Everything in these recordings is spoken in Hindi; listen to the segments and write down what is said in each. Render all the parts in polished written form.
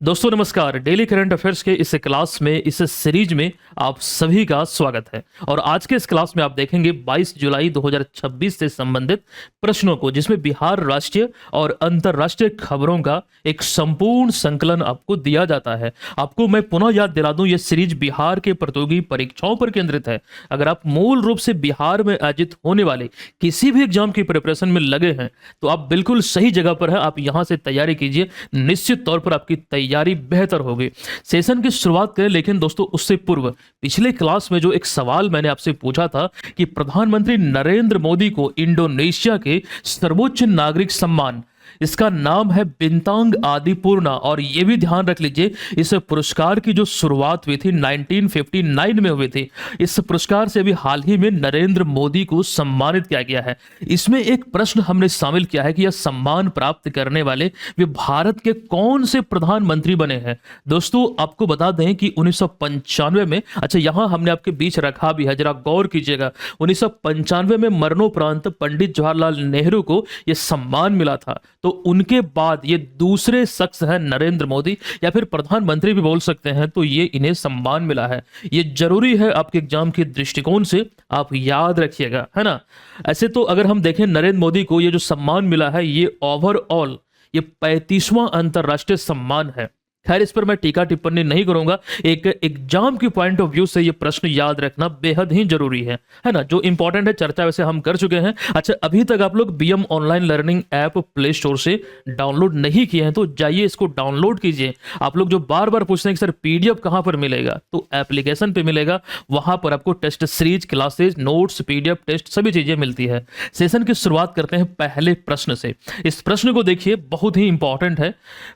दोस्तों नमस्कार। डेली करंट अफेयर्स के इस क्लास में, इस सीरीज में आप सभी का स्वागत है। और आज के इस क्लास में आप देखेंगे 22 जुलाई 2026 से संबंधित प्रश्नों को, जिसमें बिहार राष्ट्रीय और अंतर्राष्ट्रीय खबरों का एक संपूर्ण संकलन आपको दिया जाता है। आपको मैं पुनः याद दिला दूं, यह सीरीज बिहार के प्रतियोगी परीक्षाओं पर केंद्रित है। अगर आप मूल रूप से बिहार में आयोजित होने वाले किसी भी एग्जाम की प्रिपरेशन में लगे हैं तो आप बिल्कुल सही जगह पर हैं। आप यहां से तैयारी कीजिए, निश्चित तौर पर आपकी तैयारी बेहतर होगी। सेशन की शुरुआत करें, लेकिन दोस्तों उससे पूर्व पिछले क्लास में जो एक सवाल मैंने आपसे पूछा था कि प्रधानमंत्री नरेंद्र मोदी को इंडोनेशिया के सर्वोच्च नागरिक सम्मान, इसका नाम है बिंतांग आदिपूर्णा। और यह भी ध्यान रख लीजिए, इस पुरस्कार की जो शुरुआत हुई थी 1959 में हुई थी। इस पुरस्कार से अभी हाल ही में नरेंद्र मोदी को सम्मानित किया गया है। इसमें एक प्रश्न हमने शामिल किया है कि यह सम्मान प्राप्त करने वाले वे भारत के कौन से प्रधानमंत्री बने हैं। दोस्तों आपको बता दें कि 1995 में, अच्छा यहां हमने आपके बीच रखा भी है, जरा गौर कीजिएगा, 1995 में मरणोपरांत पंडित जवाहरलाल नेहरू को यह सम्मान मिला था। तो उनके बाद ये दूसरे शख्स हैं नरेंद्र मोदी, या फिर प्रधानमंत्री भी बोल सकते हैं, तो ये इन्हें सम्मान मिला है। ये जरूरी है आपके एग्जाम के दृष्टिकोण से, आप याद रखिएगा, है ना। ऐसे तो अगर हम देखें नरेंद्र मोदी को ये जो सम्मान मिला है, ये ओवरऑल ये 35वां अंतरराष्ट्रीय सम्मान है। खैर इस पर मैं टीका टिप्पणी नहीं करूंगा। एक एग्जाम की पॉइंट ऑफ व्यू से ये प्रश्न याद रखना बेहद ही जरूरी है ना। जो इंपॉर्टेंट है चर्चा वैसे हम कर चुके हैं। अच्छा, अभी तक आप लोग BM online learning app play store से डाउनलोड नहीं किए हैं तो जाइए इसको डाउनलोड कीजिए। आप लोग जो बार बार पूछते हैं कि सर पीडीएफ कहां पर मिलेगा, तो एप्लीकेशन पे मिलेगा। वहां पर आपको test series, classes, notes, PDF, test सभी चीजें मिलती है। सेशन की शुरुआत करते हैं पहले प्रश्न से। इस प्रश्न को देखिए, बहुत ही इंपॉर्टेंट है।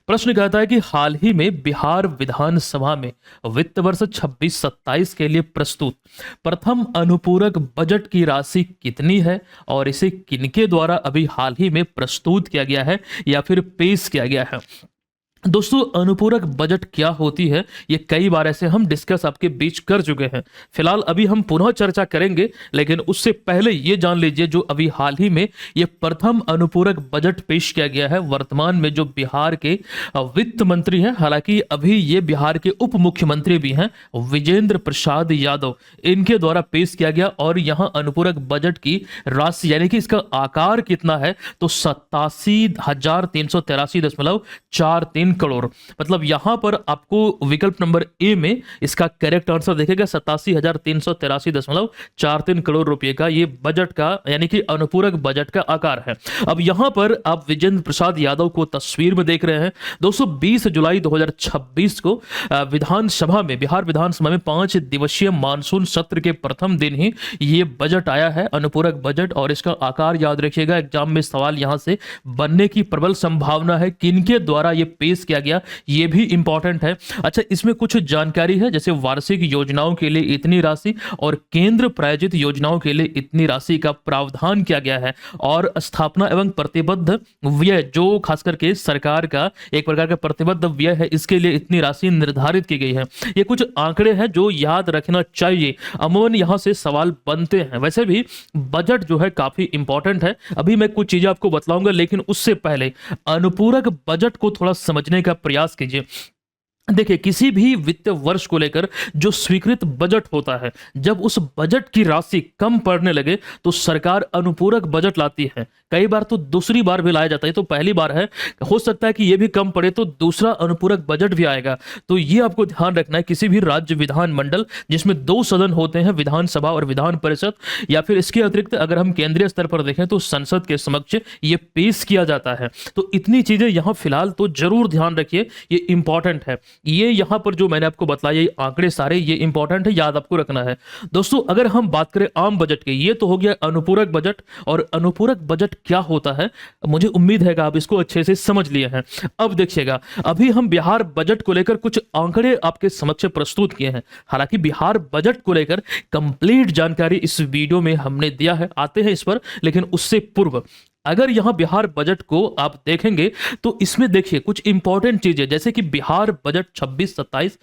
प्रश्न कहता है कि हाल ही में बिहार विधानसभा में वित्त वर्ष 26-27 के लिए प्रस्तुत प्रथम अनुपूरक बजट की राशि कितनी है और इसे किनके द्वारा अभी हाल ही में प्रस्तुत किया गया है या फिर पेश किया गया है। दोस्तों अनुपूरक बजट क्या होती है, ये कई बार ऐसे हम डिस्कस आपके बीच कर चुके हैं। फिलहाल अभी हम पुनः चर्चा करेंगे, लेकिन उससे पहले ये जान लीजिए जो अभी हाल ही में ये प्रथम अनुपूरक बजट पेश किया गया है, वर्तमान में जो बिहार के वित्त मंत्री हैं, हालांकि अभी ये बिहार के उप मुख्यमंत्री भी हैं, विजेंद्र प्रसाद यादव, इनके द्वारा पेश किया गया। और यहाँ अनुपूरक बजट की राशि यानी कि इसका आकार कितना है, तो 87,383.43 करोड़। मतलब यहां पर आपको विकल्प नंबर ए में इसका करेक्ट आंसर देखेगा 87,383.43 करोड़ रुपए का ये बजट का यानी कि अनुपूरक बजट का आकार है। अब यहां पर आप विजेंद्र प्रसाद यादव को तस्वीर में देख रहे हैं। दोस्तों 20 जुलाई 2026 को विधानसभा में, बिहार विधानसभा में 5 दिवसीय मानसून सत्र के प्रथम दिन ही ये बजट आया है, अनुपूरक बजट। और इसका आकार याद रखिएगा, एग्जाम में सवाल यहां से बनने की प्रबल संभावना है। किनके द्वारा ये पेश किया गया, यह भी इंपॉर्टेंट है। अच्छा, इसमें कुछ जानकारी है, जैसे वार्षिक योजनाओं के लिए इतनी राशि और केंद्र प्रायोजित योजनाओं के लिए इतनी राशि का प्रावधान किया गया है। और स्थापना एवं प्रतिबद्ध व्यय, जो खास करके सरकार का एक प्रकार का प्रतिबद्ध व्यय है, इसके लिए इतनी राशि निर्धारित की गई है। ये कुछ आंकड़े हैं जो याद रखना चाहिए, अमूमन यहां से सवाल बनते हैं। वैसे भी बजट जो है काफी इंपॉर्टेंट है। अभी मैं कुछ चीजें आपको बतलाऊंगा, लेकिन उससे पहले अनुपूरक बजट को थोड़ा समझने का प्रयास कीजिए। देखिए, किसी भी वित्त वर्ष को लेकर जो स्वीकृत बजट होता है, जब उस बजट की राशि कम पड़ने लगे तो सरकार अनुपूरक बजट लाती है। कई बार तो दूसरी बार भी लाया जाता है, तो पहली बार है, हो सकता है कि ये भी कम पड़े तो दूसरा अनुपूरक बजट भी आएगा। तो ये आपको ध्यान रखना है। किसी भी राज्य विधानमंडल जिसमें 2 सदन होते हैं, विधानसभा और विधान परिषद, या फिर इसके अतिरिक्त अगर हम केंद्रीय स्तर पर देखें तो संसद के समक्ष ये पेश किया जाता है। तो इतनी चीजें यहां फिलहाल तो जरूर ध्यान रखिए, ये इंपॉर्टेंट है। ये यहां पर जो मैंने आपको बताया, ये आंकड़े सारे ये इंपॉर्टेंट है, याद आपको रखना है। दोस्तों अगर हम बात करें आम बजट के, ये तो हो गया अनुपूरक बजट। और अनुपूरक बजट क्या होता है, मुझे उम्मीद है कि आप इसको अच्छे से समझ लिए हैं। अब देखिएगा, अभी हम बिहार बजट को लेकर कुछ आंकड़े आपके समक्ष प्रस्तुत किए हैं। हालांकि बिहार बजट को लेकर कंप्लीट जानकारी इस वीडियो में हमने दिया है, आते हैं इस पर, लेकिन उससे पूर्व अगर यहाँ बिहार बजट को आप देखेंगे तो इसमें देखिए कुछ इंपॉर्टेंट चीजें, जैसे कि बिहार बजट 26-27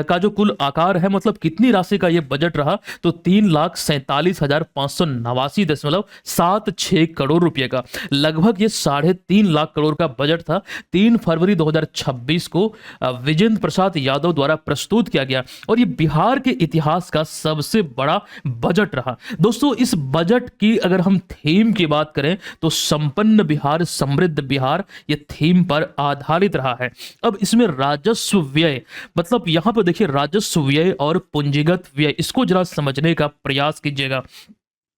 का जो कुल आकार है, मतलब कितनी राशि का ये बजट रहा, तो 3,47,589.76 करोड़ रुपए का, लगभग ये 3.5 लाख करोड़ का बजट था। 3 फरवरी 2026 को विजेंद्र प्रसाद यादव द्वारा प्रस्तुत किया गया और ये बिहार के इतिहास का सबसे बड़ा बजट रहा। दोस्तों, इस बजट की अगर हम थीम की बात करें तो संपन्न बिहार समृद्ध बिहार, ये थीम पर आधारित रहा है। अब इसमें राजस्व व्यय, मतलब यहां पर देखिए राजस्व व्यय और पूंजीगत व्यय, इसको जरा समझने का प्रयास कीजिएगा।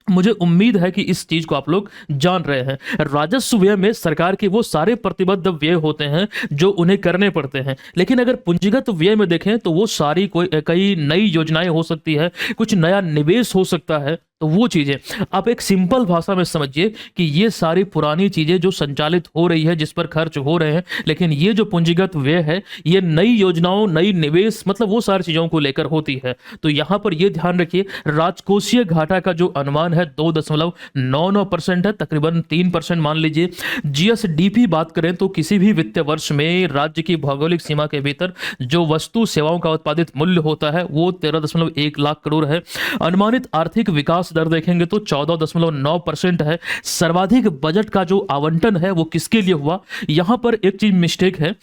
मुझे उम्मीद है कि इस चीज को आप लोग जान रहे हैं। राजस्व व्यय में सरकार के वो सारे प्रतिबद्ध व्यय होते हैं जो उन्हें करने पड़ते हैं, लेकिन अगर पूंजीगत व्यय में देखें तो वो सारी कई नई योजनाएं हो सकती है, कुछ नया निवेश हो सकता है। तो वो चीजें आप एक सिंपल भाषा में समझिए कि ये सारी पुरानी चीजें जो संचालित हो रही है, जिस पर खर्च हो रहे हैं, लेकिन ये जो पूंजीगत व्यय है ये नई योजनाओं, नई निवेश, मतलब वो सारी चीजों को लेकर होती है। तो यहां पर ये ध्यान रखिए, राजकोषीय घाटा का जो अनुमान है 2.99% है, तकरीबन 3% मान लीजिए। जीएसडीपी बात करें तो किसी भी वित्तीय वर्ष में राज्य की भौगोलिक सीमा के भीतर जो वस्तु सेवाओं का उत्पादित मूल्य होता है वो 13.1 लाख करोड़ है। अनुमानित आर्थिक विकास दर देखेंगे तो 14.9% है। सर्वाधिक बजट का जो आवंटन है वो किसके लिए हुआ, यहां पर एक चीज मिस्टेक है,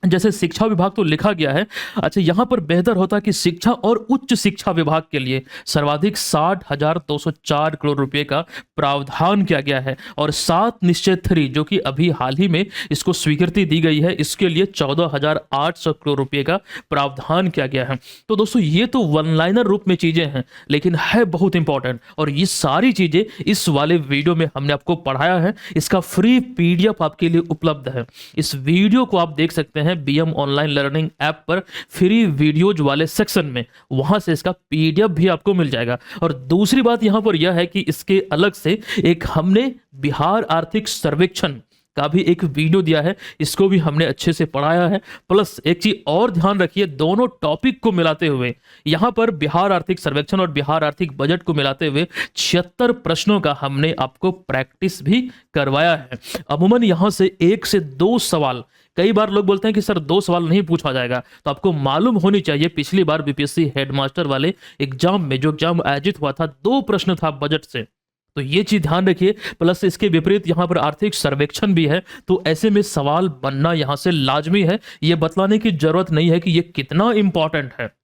जैसे शिक्षा विभाग तो लिखा गया है, अच्छा यहां पर बेहतर होता कि शिक्षा और उच्च शिक्षा विभाग के लिए सर्वाधिक 60,204 करोड़ रुपए का प्रावधान किया गया है। और 7 निश्चय 3 जो कि अभी हाल ही में इसको स्वीकृति दी गई है, इसके लिए 14,800 करोड़ रुपए का प्रावधान किया गया है। तो दोस्तों ये तो वन लाइनर रूप में चीजें हैं, लेकिन है बहुत इंपॉर्टेंट, और ये सारी चीजें इस वाले वीडियो में हमने आपको पढ़ाया है। इसका फ्री पीडीएफ आपके लिए उपलब्ध है। इस वीडियो को आप देख सकते हैं बीएम ऑनलाइन लर्निंग ऐप पर फ्री वीडियोज वाले सेक्शन में, वहां से इसका पीडीएफ भी आपको मिल जाएगा। और दूसरी बात यहां पर यह है कि इसके अलग से एक हमने बिहार आर्थिक सर्वेक्षण का भी एक वीडियो दिया है, इसको भी हमने अच्छे से पढ़ाया है। प्लस एक चीज और ध्यान रखिए, दोनों टॉपिक को मिलाते हुए यहां पर बिहार आर्थिक सर्वेक्षण और बिहार आर्थिक बजट को मिलाते हुए 76 प्रश्नों का हमने आपको प्रैक्टिस भी करवाया है। अमूमन यहां से 1 से 2 सवाल, कई बार लोग बोलते हैं कि सर 2 सवाल नहीं पूछा जाएगा, तो आपको मालूम होनी चाहिए पिछली बार बीपीएससी हेडमास्टर वाले एग्जाम में जो एग्जाम आयोजित हुआ था 2 प्रश्न था बजट से, तो ये चीज ध्यान रखिए। प्लस इसके विपरीत यहां पर आर्थिक सर्वेक्षण भी है, तो ऐसे में सवाल बनना यहां से लाजमी है। ये बतलाने की जरूरत नहीं है कि ये कितना इंपॉर्टेंट है।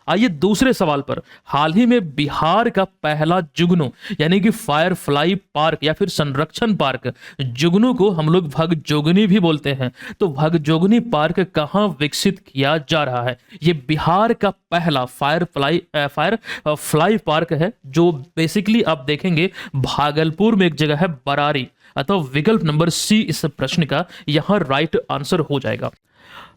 आइए दूसरे सवाल पर, हाल ही में बिहार का पहला जुगनू यानी कि फायर फ्लाई पार्क या फिर संरक्षण पार्क, जुगनू को हम लोग भगजोगनी भी बोलते हैं, तो भगजोगनी पार्क कहां विकसित किया जा रहा है? ये बिहार का पहला फायर फ्लाई पार्क है, जो बेसिकली आप देखेंगे भागलपुर में एक जगह है, बरारी, अथवा विकल्प नंबर सी इस प्रश्न का यहां राइट आंसर हो जाएगा।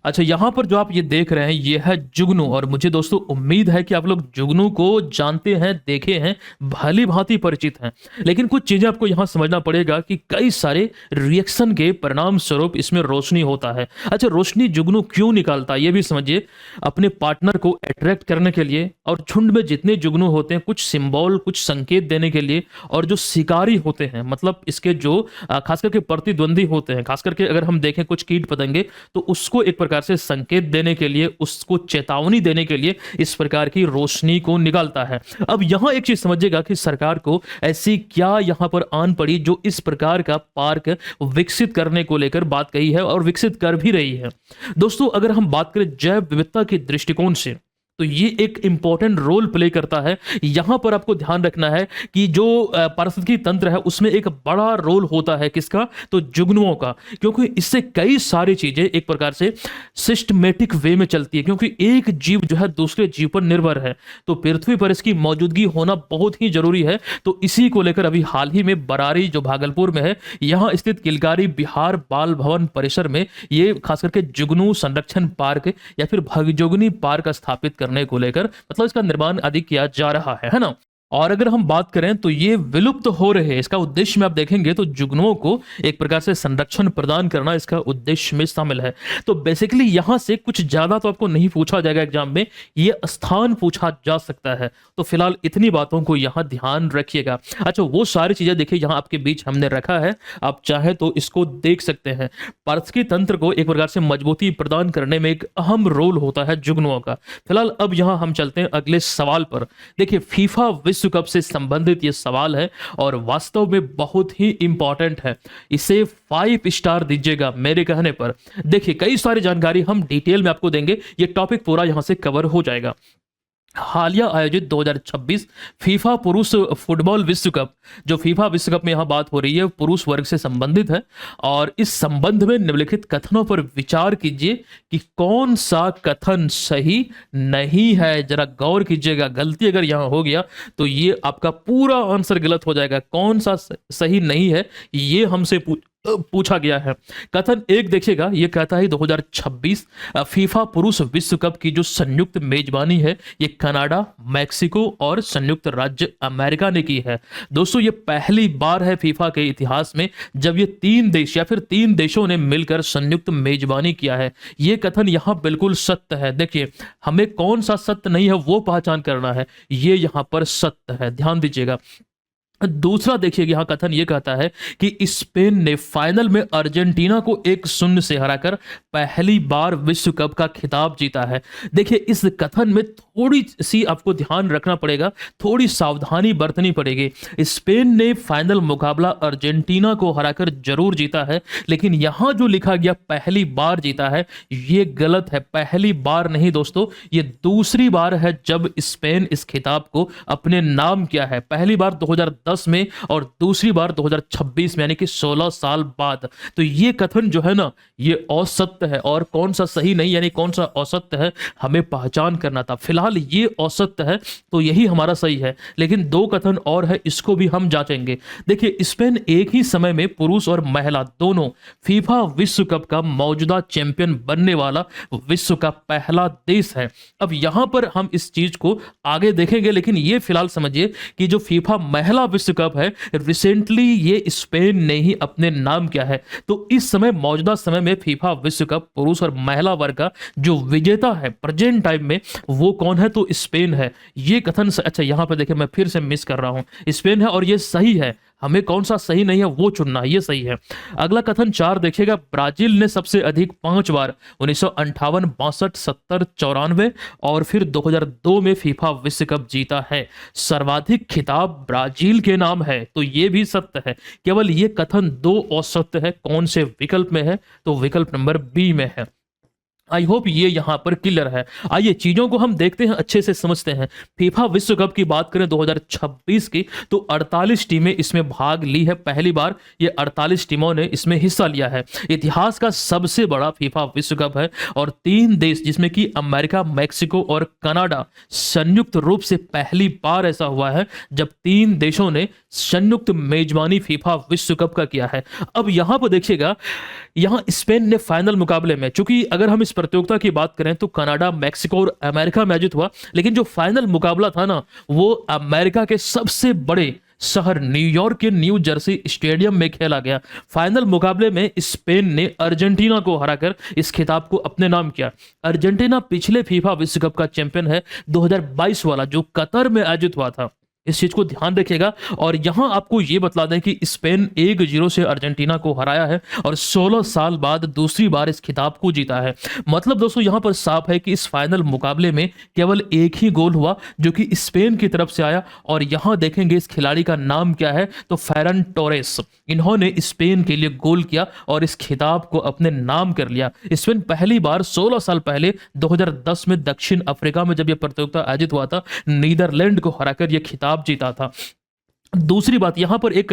अच्छा, यहां पर जो आप ये देख रहे हैं ये है जुगनू, और मुझे दोस्तों उम्मीद है कि आप लोग जुगनू को जानते हैं, देखे हैं, भली भांति परिचित हैं। लेकिन कुछ चीजें आपको यहां समझना पड़ेगा कि कई सारे रिएक्शन के परिणाम स्वरूप इसमें रोशनी होता है। अच्छा, रोशनी जुगनू क्यों निकालता है ये भी समझिए। अपने पार्टनर को अट्रैक्ट करने के लिए, और झुंड में जितने जुगनू होते हैं कुछ सिंबल, कुछ संकेत देने के लिए, और जो शिकारी होते हैं, मतलब इसके जो खास करके प्रतिद्वंदी होते हैं, खास करके अगर हम देखें कुछ कीट पतंगे, तो उसको एक प्रकार से संकेत देने के लिए, उसको चेतावनी देने के लिए इस प्रकार की रोशनी को निकालता है। अब यहां एक चीज समझिएगा कि सरकार को ऐसी क्या यहां पर आन पड़ी जो इस प्रकार का पार्क विकसित करने को लेकर बात कही है और विकसित कर भी रही है। दोस्तों, अगर हम बात करें जैव विविधता के दृष्टिकोण से, तो ये एक इंपॉर्टेंट रोल प्ले करता है। यहां पर आपको ध्यान रखना है कि जो पारिस्थितिकी तंत्र है उसमें एक बड़ा रोल होता है किसका, तो जुगनुओं का, क्योंकि इससे कई सारी चीजें एक प्रकार से सिस्टमेटिक वे में चलती है, क्योंकि एक जीव जो है दूसरे जीव पर निर्भर है, तो पृथ्वी पर इसकी मौजूदगी होना बहुत ही जरूरी है। तो इसी को लेकर अभी हाल ही में बरारी जो भागलपुर में है, यहां स्थित किलकारी बिहार बाल भवन परिसर में ये खास करके जुगनू संरक्षण पार्क या फिर भगजोगनी पार्क स्थापित करने को लेकर, मतलब इसका निर्माण आदि किया जा रहा है ना। और अगर हम बात करें तो ये विलुप्त हो रहे हैं, इसका उद्देश्य में आप देखेंगे तो जुगनुओं को एक प्रकार से संरक्षण प्रदान करना इसका उद्देश्य में शामिल है। तो बेसिकली यहां से कुछ ज्यादा तो आपको नहीं पूछा जाएगा एग्जाम में, ये स्थान पूछा जा सकता है। तो फिलहाल इतनी बातों को यहां ध्यान रखिएगा। अच्छा, वो सारी चीजें देखिए यहां आपके बीच हमने रखा है, आप चाहे तो इसको देख सकते हैं। पारस्की तंत्र को एक प्रकार से मजबूती प्रदान करने में एक अहम रोल होता है जुगनुओं का। फिलहाल अब यहां हम चलते हैं अगले सवाल पर। देखिए फीफा विश्व कप से संबंधित ये सवाल है और वास्तव में बहुत ही इंपॉर्टेंट है, इसे 5 स्टार दीजिएगा मेरे कहने पर। देखिए कई सारी जानकारी हम डिटेल में आपको देंगे, ये टॉपिक पूरा यहां से कवर हो जाएगा। हालिया आयोजित 2026 फीफा पुरुष फुटबॉल विश्व कप, जो फीफा विश्व कप में यहां बात हो रही है पुरुष वर्ग से संबंधित है, और इस संबंध में निम्नलिखित कथनों पर विचार कीजिए कि कौन सा कथन सही नहीं है। जरा गौर कीजिएगा, गलती अगर यहां हो गया तो ये आपका पूरा आंसर गलत हो जाएगा। कौन सा सही नहीं है ये हमसे पूछा गया है। कथन 1 देखिएगा, ये कहता है 2026 फीफा पुरुष विश्व कप की जो संयुक्त मेजबानी है ये कनाडा, मैक्सिको और संयुक्त राज्य अमेरिका ने की है। दोस्तों ये पहली बार है फीफा के इतिहास में जब ये 3 देश या फिर 3 देशों ने मिलकर संयुक्त मेजबानी किया है। ये कथन यहां बिल्कुल सत्य है। देखिए हमें कौन सा सत्य नहीं है वो पहचान करना है, ये यहां पर सत्य है, ध्यान दीजिएगा। दूसरा देखिए यहां कथन ये कहता है कि स्पेन ने फाइनल में अर्जेंटीना को 1-0 से हराकर पहली बार विश्व कप का खिताब जीता है। देखिए इस कथन में थोड़ी सी आपको ध्यान रखना पड़ेगा, थोड़ी सावधानी बरतनी पड़ेगी। स्पेन ने फाइनल मुकाबला अर्जेंटीना को हराकर जरूर जीता है, लेकिन यहां जो लिखा गया पहली बार जीता है ये गलत है। पहली बार नहीं दोस्तों, ये दूसरी बार है जब स्पेन इस खिताब को अपने नाम किया है। पहली बार 2010 में और दूसरी बार 2026 में, यानी कि 16 साल बाद। तो ये कथन जो है ना ये असत्य है, और कौन सा सही नहीं यानी कौन सा असत्य है हमें पहचान करना था। फिलहाल ये असत्य है तो यही हमारा सही है, लेकिन 2 कथन और है, इसको भी हम जांचेंगे। देखिए स्पेन एक ही समय में पुरुष और महिला दोनों फीफा विश्व कप का मौजूदा चैंपियन बनने वाला विश्व का पहला देश है। अब यहां पर हम इस चीज को आगे देखेंगे, लेकिन ये फिलहाल समझिए कि जो फीफा महिला विश्व कप है रिसेंटली ये स्पेन ने ही अपने नाम किया है। तो इस समय मौजूदा समय में फीफा विश्व कप पुरुष और महिला वर्ग का जो विजेता है प्रेजेंट टाइम में वो कौन है, तो स्पेन है। ये कथन अच्छा यहां पर देखिए मैं फिर से मिस कर रहा हूं, स्पेन है और ये सही है। हमें कौन सा सही नहीं है वो चुनना, ये सही है। अगला कथन 4 देखिएगा, ब्राजील ने सबसे अधिक 5 बार 1958, 62, 70, 94 और फिर 2002 में फीफा विश्व कप जीता है। सर्वाधिक खिताब ब्राजील के नाम है, तो ये भी सत्य है। केवल ये कथन 2 असत्य है। कौन से विकल्प में है, तो विकल्प नंबर बी में है। आई होप ये यहां पर क्लियर है। आइए चीजों को हम देखते हैं, अच्छे से समझते हैं। फीफा विश्व कप की बात करें 2026 की, तो 48 टीमें इसमें भाग ली है। पहली बार ये 48 टीमों ने इसमें हिस्सा लिया है। इतिहास का सबसे बड़ा फीफा विश्व कप है और 3 देश जिसमें कि अमेरिका, मैक्सिको और कनाडा संयुक्त रूप से पहली बार ऐसा हुआ है जब 3 देशों ने संयुक्त मेजबानी फीफा विश्व कप का किया है। अब यहां पर देखिएगा, यहां स्पेन ने फाइनल मुकाबले में, चूंकि अगर हम इस प्रतियोगिता की बात करें तो कनाडा, मैक्सिको और अमेरिका में आयोजित हुआ, लेकिन जो फाइनल मुकाबला था ना वो अमेरिका के सबसे बड़े शहर न्यूयॉर्क के न्यू जर्सी स्टेडियम में खेला गया। फाइनल मुकाबले में स्पेन ने अर्जेंटीना को हराकर इस खिताब को अपने नाम किया। अर्जेंटीना पिछले फीफा विश्व कप का चैंपियन है, 2022 वाला जो कतर में आयोजित हुआ था। इस चीज को ध्यान रखिएगा। और यहां आपको यह बतला दें कि स्पेन 1-0 से अर्जेंटीना को हराया है और 16 साल बाद दूसरी बार इस खिताब को जीता है। मतलब दोस्तों यहां पर साफ है कि इस फाइनल मुकाबले में केवल एक ही गोल हुआ जो कि स्पेन की तरफ से आया। और यहां देखेंगे इस खिलाड़ी का नाम क्या है, तो फेरन टोरेस। इन्होंने स्पेन के लिए गोल किया और इस खिताब को अपने नाम कर लिया। स्पेन पहली बार 16 साल पहले 2010 में दक्षिण अफ्रीका में जब यह प्रतियोगिता आयोजित हुआ था, नीदरलैंड को हराकर यह खिताब जीता था। दूसरी बात यहां पर एक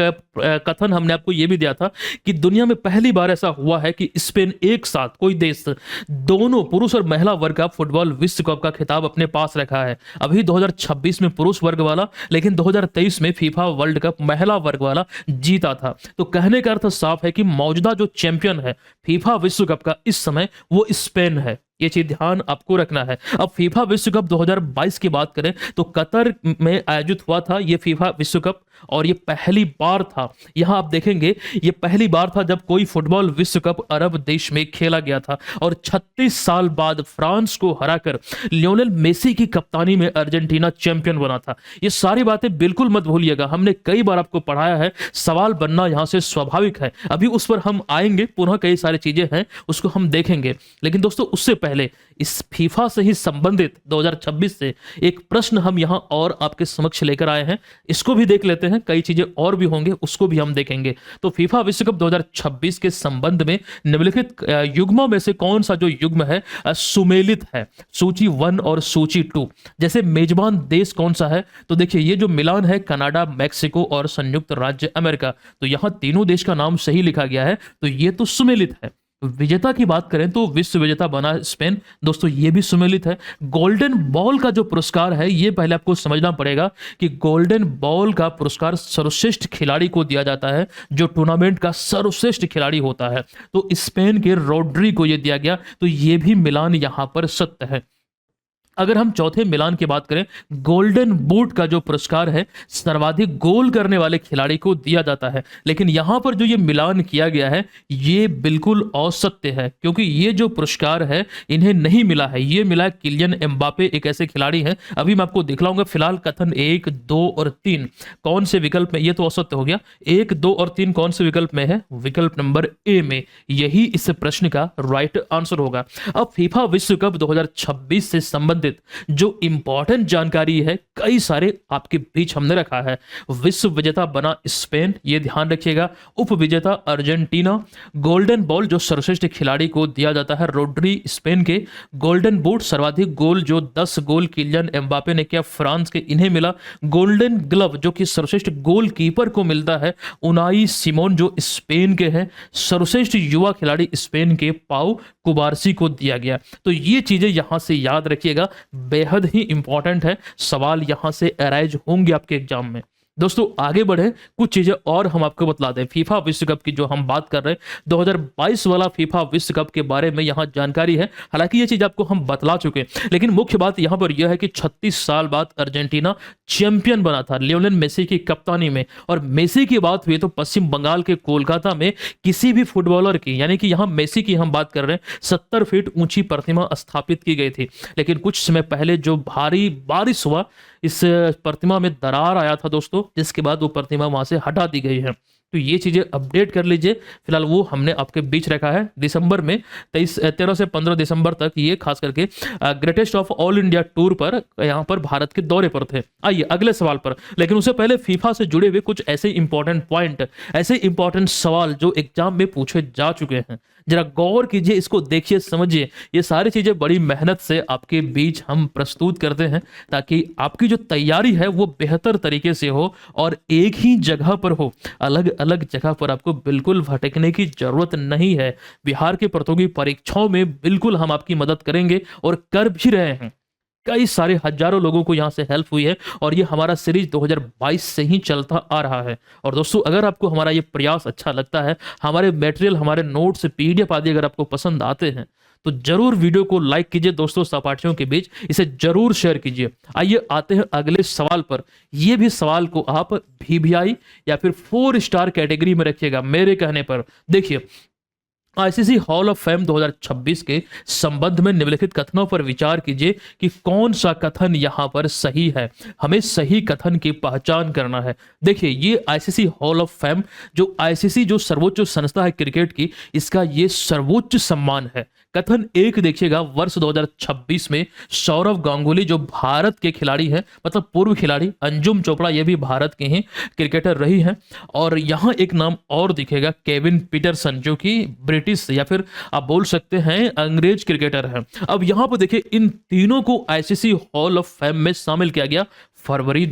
कथन हमने आपको यह भी दिया था कि दुनिया में पहली बार ऐसा हुआ है कि स्पेन एक साथ कोई देश दोनों पुरुष और महिला वर्ग का फुटबॉल विश्व कप का खिताब अपने पास रखा है। अभी 2026 में पुरुष वर्ग वाला, लेकिन 2023 में फीफा वर्ल्ड कप महिला वर्ग वाला जीता था। तो कहने का अर्थ साफ है कि मौजूदा जो चैंपियन है फीफा विश्व कप का इस समय वो स्पेन है। ये चीज ध्यान आपको रखना है। अब फीफा विश्व कप 2022 की बात करें तो कतर में आयोजित हुआ था ये फीफा विश्व कप, और ये पहली बार था, यहां आप देखेंगे ये पहली बार था जब कोई फुटबॉल विश्व कप अरब देश में खेला गया था। और 36 साल बाद फ्रांस को हराकर लियोनेल मेसी की कप्तानी में अर्जेंटीना चैंपियन बना था। ये सारी बातें बिल्कुल मत भूलिएगा, हमने कई बार आपको पढ़ाया है, सवाल बनना यहां से स्वाभाविक है। अभी उस पर हम आएंगे, पुनः कई सारी चीजें हैं उसको हम देखेंगे। लेकिन दोस्तों उससे पहले इस फीफा से ही संबंधित 2026 से एक प्रश्न हम यहां और आपके समक्ष लेकर आए हैं, इसको भी देख लेते हैं, कई चीजें और भी होंगे उसको भी हम देखेंगे। तो फीफा विश्व कप 2026 के संबंध में निम्नलिखित युग्मों में से कौन सा जो युग्म है सुमेलित है, सूची 1 और सूची 2। जैसे मेजबान देश कौन सा है, तो देखिए ये जो मिलान है कनाडा, मैक्सिको और संयुक्त राज्य अमेरिका, तो यहां तीनों देश का नाम सही लिखा गया है, तो ये तो सुमेलित है। विजेता की बात करें तो विश्व विजेता बना स्पेन, दोस्तों ये भी सुमेलित है। गोल्डन बॉल का जो पुरस्कार है, ये पहले आपको समझना पड़ेगा कि गोल्डन बॉल का पुरस्कार सर्वश्रेष्ठ खिलाड़ी को दिया जाता है, जो टूर्नामेंट का सर्वश्रेष्ठ खिलाड़ी होता है। तो स्पेन के रोड्री को ये दिया गया, तो ये भी मिलान यहां पर सत्य है। अगर हम चौथे मिलान की बात करें, गोल्डन बूट का जो पुरस्कार है सर्वाधिक गोल करने वाले खिलाड़ी को दिया जाता है। लेकिन यहां पर जो ये मिलान किया गया है ये बिल्कुल असत्य है, क्योंकि ये जो पुरस्कार है इन्हें नहीं मिला है, ये मिला है किलियन एम्बापे, एक ऐसे खिलाड़ी हैं। अभी मैं आपको दिखलाऊंगा। फिलहाल कथन 1, 2 और 3 कौन से विकल्प में, ये तो असत्य हो गया। 1, 2 और 3 कौन से विकल्प में है? विकल्प नंबर ए में। यही इस प्रश्न का राइट आंसर होगा। अब फीफा विश्व कप 2026 से संबंधित जो इंपॉर्टेंट जानकारी है कई सारे आपके बीच हमने रखा है। विश्व विजेता बना स्पेन, ये ध्यान रखिएगा। उप विजेता अर्जेंटीना। गोल्डन बॉल जो सर्वश्रेष्ठ खिलाड़ी को दिया जाता है रोड्री स्पेन के। गोल्डन बूट सर्वाधिक गोल जो 10 गोल किलियन एम्बापे ने किया फ्रांस के, इन्हें मिला। गोल्डन ग्लव जो कि सर्वश्रेष्ठ गोलकीपर को मिलता है उनाई सिमोन जो स्पेन के हैं। सर्वश्रेष्ठ युवा खिलाड़ी स्पेन के पाउ कुबार्सी को दिया गया। तो ये चीजें यहां से याद रखिएगा, बेहद ही इंपॉर्टेंट है, सवाल यहां से अराइज होंगे आपके एग्जाम में। दोस्तों आगे बढ़े, कुछ चीजें और हम आपको बतला दें। फीफा विश्व कप की जो हम बात कर रहे हैं, 2022 वाला फीफा विश्व कप के बारे में यहां जानकारी है। हालांकि ये चीज आपको हम बतला चुके हैं, लेकिन मुख्य बात यहां पर यह है कि 36 साल बाद अर्जेंटीना चैंपियन बना था लियोनेल मेसी की कप्तानी में। और मेसी की बात हुई तो पश्चिम बंगाल के कोलकाता में किसी भी फुटबॉलर की, यानी कि यहां मेसी की हम बात कर रहे हैं, 70 फीट ऊंची प्रतिमा स्थापित की गई थी। लेकिन कुछ समय पहले जो भारी बारिश हुआ, इस प्रतिमा में दरार आया था दोस्तों, जिसके बाद वो प्रतिमा वहां से हटा दी गई है। तो ये चीजें अपडेट कर लीजिए। फिलहाल वो हमने आपके बीच रखा है। दिसंबर में 13 से 15 दिसंबर तक ये खास करके greatest of all India tour पर यहाँ पर भारत के दौरे पर थे। आइए अगले सवाल पर, लेकिन उससे पहले फीफा से जुड़े हुए कुछ ऐसे इंपॉर्टेंट पॉइंट, ऐसे इंपॉर्टेंट सवाल जो एग्जाम में पूछे जा चुके हैं, जरा गौर कीजिए, इसको देखिए, समझिए। ये सारी चीजें बड़ी मेहनत से आपके बीच हम प्रस्तुत करते हैं ताकि आपकी जो तैयारी है वो बेहतर तरीके से हो और एक ही जगह पर हो। अलग अलग जगह पर आपको बिल्कुल भटकने की जरूरत नहीं है। बिहार के प्रतियोगी परीक्षाओं में बिल्कुल हम आपकी मदद करेंगे और कर भी रहे हैं। कई सारे हजारों लोगों को यहां से हेल्प हुई है और ये हमारा सीरीज 2022 से ही चलता आ रहा है। और दोस्तों अगर आपको हमारा ये प्रयास अच्छा लगता है, हमारे मटेरियल, हमारे नोट्स, पीडीएफ आदि अगर आपको पसंद आते हैं, तो जरूर वीडियो को लाइक कीजिए दोस्तों, सहपाठियों के बीच इसे जरूर शेयर कीजिए। आइए आते हैं अगले सवाल पर। यह भी सवाल को आप VVI या फिर 4 स्टार कैटेगरी में रखिएगा मेरे कहने पर। देखिए, आईसीसी हॉल ऑफ फेम 2026 के संबंध में निम्नलिखित कथनों पर विचार कीजिए कि कौन सा कथन यहां पर सही है। हमें सही कथन की पहचान करना है। देखिए, ये आईसीसी हॉल ऑफ फेम, जो आईसीसी जो सर्वोच्च संस्था है क्रिकेट की, इसका ये सर्वोच्च सम्मान है। कथन 1 देखिएगा, वर्ष 2026 में सौरव गांगुली जो भारत के खिलाड़ी हैं, मतलब पूर्व खिलाड़ी, अंजुम चोपड़ा ये भी भारत के ही क्रिकेटर रही हैं। और यहां एक नाम और दिखेगा, केविन पीटरसन, जो कि ब्रिटिश या फिर आप बोल सकते हैं अंग्रेज क्रिकेटर हैं। अब यहां पर देखिए, इन तीनों को आईसीसी हॉल ऑफ फेम में शामिल किया गया फरवरी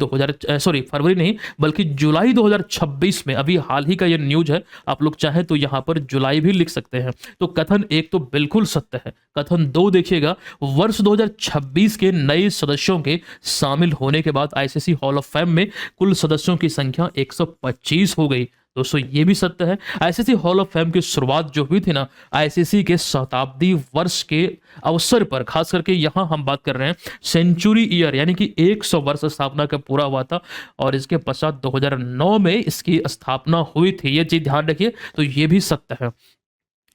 नहीं बल्कि जुलाई 2026 में। अभी हाल ही का ये न्यूज है, आप लोग चाहें तो यहां पर जुलाई भी लिख सकते हैं। तो कथन 1 तो बिल्कुल सत्य है। कथन 2 देखिएगा, वर्ष 2026 के नए सदस्यों के शामिल होने के बाद आईसीसी हॉल ऑफ फेम में कुल सदस्यों की संख्या 125 हो गई। दोस्तों ये भी सत्य है। आईसीसी हॉल ऑफ फेम की शुरुआत जो हुई थी ना, आईसीसी के शताब्दी वर्ष के अवसर पर, खास करके यहाँ हम बात कर रहे हैं सेंचुरी ईयर, यानी कि 100 वर्ष स्थापना का पूरा हुआ था, और इसके पश्चात 2009 में इसकी स्थापना हुई थी। ये चीज ध्यान रखिए, तो ये भी सत्य है।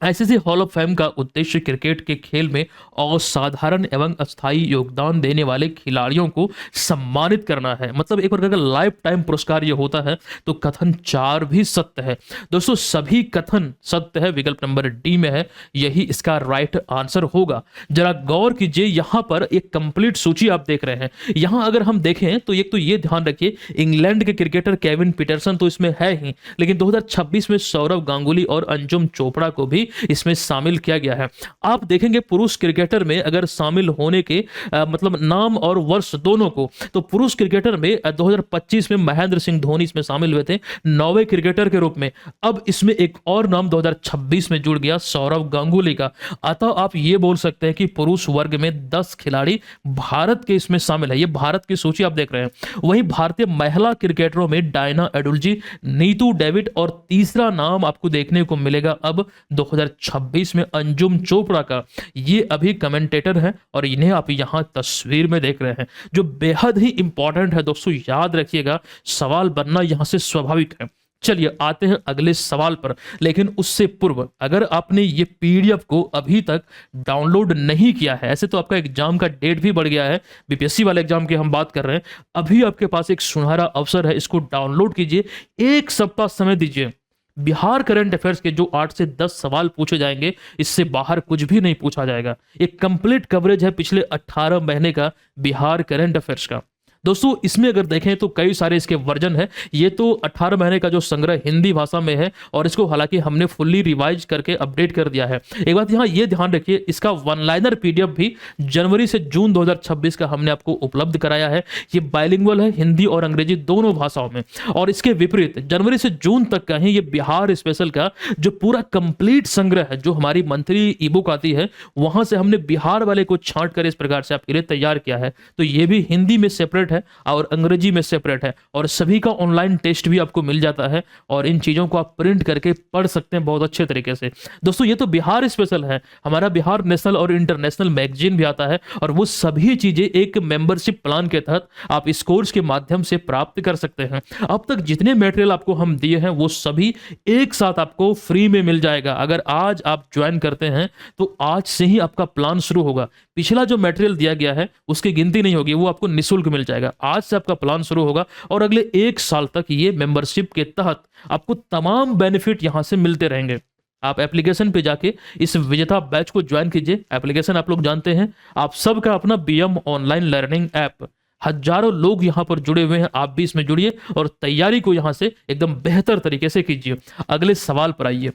आईसीसी हॉल ऑफ फेम का उद्देश्य क्रिकेट के खेल में असाधारण एवं अस्थायी योगदान देने वाले खिलाड़ियों को सम्मानित करना है। मतलब एक प्रकार का लाइफ टाइम पुरस्कार ये होता है। तो कथन 4 भी सत्य है। दोस्तों सभी कथन सत्य है, विकल्प नंबर डी में है, यही इसका राइट आंसर होगा। जरा गौर कीजिए, यहां पर एक कंप्लीट सूची आप देख रहे हैं। यहां अगर हम देखें तो एक तो ये ध्यान रखिए, इंग्लैंड के क्रिकेटर केविन पीटरसन तो इसमें है ही, लेकिन 2026 में सौरव गांगुली और अंजुम चोपड़ा को भी इसमें शामिल किया गया है। आप देखेंगे पुरुष क्रिकेटर में अगर शामिल होने के मतलब नाम और वर्ष दोनों को, तो पुरुष क्रिकेटर में 2025 में महेंद्र सिंह धोनी इसमें शामिल हुए थे नौवे क्रिकेटर के रूप में। अब इसमें एक और नाम 2026 में जुड़ गया, सौरव गांगुली का। अतः आप ये बोल सकते हैं कि पुरुष वर्ग में 10 खिलाड़ी भारत के इसमें शामिल है। ये भारत की सूची आप देख रहे हैं। वहीं भारतीय महिला क्रिकेटरों में डायना एडुलजी, नीतू डेविड, और तीसरा नाम आपको देखने को मिलेगा अब 2026 में अंजुम चोपड़ा का। ये अभी कमेंटेटर हैं और इन्हें आप यहां तस्वीर में देख रहे हैं, जो बेहद ही इंपॉर्टेंट है। दोस्तों याद रखिएगा, सवाल बनना यहां से स्वाभाविक है। चलिए आते हैं अगले सवाल पर, लेकिन उससे पूर्व अगर आपने ये पीडीएफ को अभी तक डाउनलोड नहीं किया है, ऐसे तो आपका एग्जाम का डेट भी बढ़ गया है, बीपीएससी वाले एग्जाम की हम बात कर रहे हैं, अभी आपके पास एक सुनहरा अवसर है, इसको डाउनलोड कीजिए। 1 सप्ताह समय दीजिए। बिहार करंट अफेयर्स के जो 8 से 10 सवाल पूछे जाएंगे, इससे बाहर कुछ भी नहीं पूछा जाएगा। एक कंप्लीट कवरेज है पिछले 18 महीने का बिहार करंट अफेयर्स का। दोस्तों इसमें अगर देखें तो कई सारे इसके वर्जन है। ये तो 18 महीने का जो संग्रह हिंदी भाषा में है, और इसको हालांकि हमने फुल्ली रिवाइज करके अपडेट कर दिया है। एक बात यहाँ ये ध्यान रखिए, इसका वन लाइनर पीडीएफ भी जनवरी से जून 2026 का हमने आपको उपलब्ध कराया है। ये बाइलिंगुअल है, हिंदी और अंग्रेजी दोनों भाषाओं में। और इसके विपरीत जनवरी से जून तक का ही ये बिहार स्पेशल का जो पूरा कंप्लीट संग्रह है, जो हमारी मंथली ई बुक आती है, वहां से हमने बिहार वाले को छांट कर इस प्रकार से आपके लिए तैयार किया है। तो ये भी हिंदी में सेपरेट है और अंग्रेजी में सेपरेट है, और सभी का ऑनलाइन टेस्ट भी आपको मिल जाता है, और इन चीजों को आप प्रिंट करके पढ़ सकते हैं बहुत अच्छे तरीके से। दोस्तों ये तो बिहार स्पेशल है, हमारा बिहार नेशनल और इंटरनेशनल मैगजीन भी आता है, और वो सभी चीजें एक मेंबरशिप प्लान के तहत आप इस कोर्स के माध्यम से प्राप्त कर सकते हैं। अब तक जितने मटेरियल आपको हम दिए हैं वो सभी एक साथ आपको फ्री में मिल जाएगा। अगर आज आप ज्वाइन करते हैं तो आज से ही आपका प्लान शुरू होगा। पिछला जो मटेरियल दिया गया है उसकी गिनती नहीं होगी, वो आपको निःशुल्क मिल जाएगा। आज से आपका प्लान शुरू होगा, और अगले 1 साल तक ये मेंबरशिप के तहत आपको तमाम बेनिफिट यहां से मिलते रहेंगे। आप एप्लीकेशन पे जाके इस विजेता बैच को ज्वाइन कीजिए। एप्लीकेशन आप लोग जानते हैं, आप सबका अपना बीएम ऑनलाइन लर्निंग ऐप। हजारों लोग यहां पर जुड़े हुए हैं, आप भी इसमें जुड़िए और तैयारी को यहां से एकदम बेहतर तरीके से कीजिए। अगले सवाल पर आइए।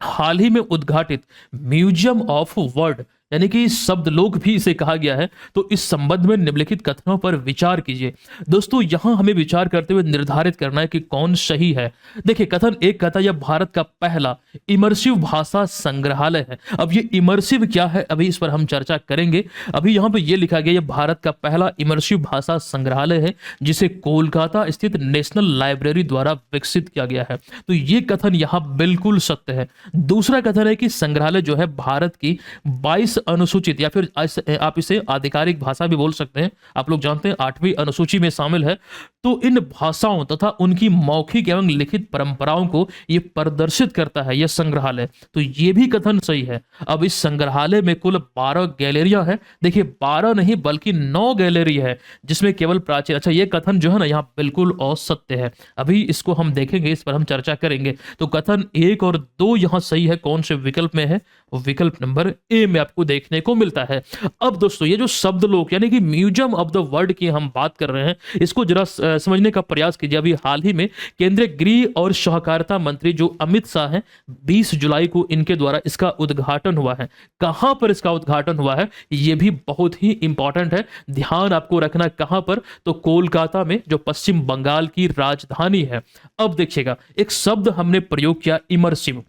हाल ही में उद्घाटित म्यूजियम ऑफ वर्ड, यानी कि शब्द लोक भी इसे कहा गया है, तो इस संबंध में निम्नलिखित कथनों पर विचार कीजिए। दोस्तों यहां हमें विचार करते हुए निर्धारित करना है कि कौन सही है। देखिए कथन 1 कहता है यह भारत का पहला इमर्सिव भाषा संग्रहालय है। अब ये इमर्सिव क्या है, अभी इस पर हम चर्चा करेंगे। अभी यहां पे ये लिखा गया यह भारत का पहला इमर्सिव भाषा संग्रहालय है, जिसे कोलकाता स्थित नेशनल लाइब्रेरी द्वारा विकसित किया गया है। तो ये कथन यहां बिल्कुल सत्य है। दूसरा कथन है कि संग्रहालय जो है भारत की 22 अनुसूचित, या फिर आप इसे आधिकारिक भाषा भी बोल सकते हैं, आप लोग जानते हैं 8वीं अनुसूची में शामिल है। तो इन भाषाओं तथा उनकी मौखिक एवं लिखित परंपराओं को यह प्रदर्शित करता है यह संग्रहालय। तो यह भी कथन सही है। अब इस संग्रहालय में कुल 12 गैलरियां हैं। देखिए 12 नहीं बल्कि 9 गैलरी है, जिसमें केवल प्राचीन, अच्छा ये कथन जो है ना यहाँ बिल्कुल असत्य है। अभी इसको हम देखेंगे, इस पर हम चर्चा करेंगे। तो कथन 1 और 2 यहाँ सही है। कौन से विकल्प में है? विकल्प नंबर ए में आपको देखने को मिलता है। अब दोस्तों ये जो शब्द लोक यानी कि म्यूजियम ऑफ द वर्ल्ड की हम बात कर रहे हैं, इसको जरा समझने का प्रयास कीजिए। अभी हाल ही में केंद्रीय गृह और सहकारिता मंत्री जो अमित शाह हैं, 20 जुलाई को इनके द्वारा इसका उद्घाटन हुआ है। कहां पर इसका उद्घाटन हुआ है ये भी बहुत ही इंपॉर्टेंट है, ध्यान आपको रखना। कहां पर? तो कोलकाता में, जो पश्चिम बंगाल की राजधानी है। अब देखिएगा एक शब्द हमने प्रयोग किया इमर्सिव।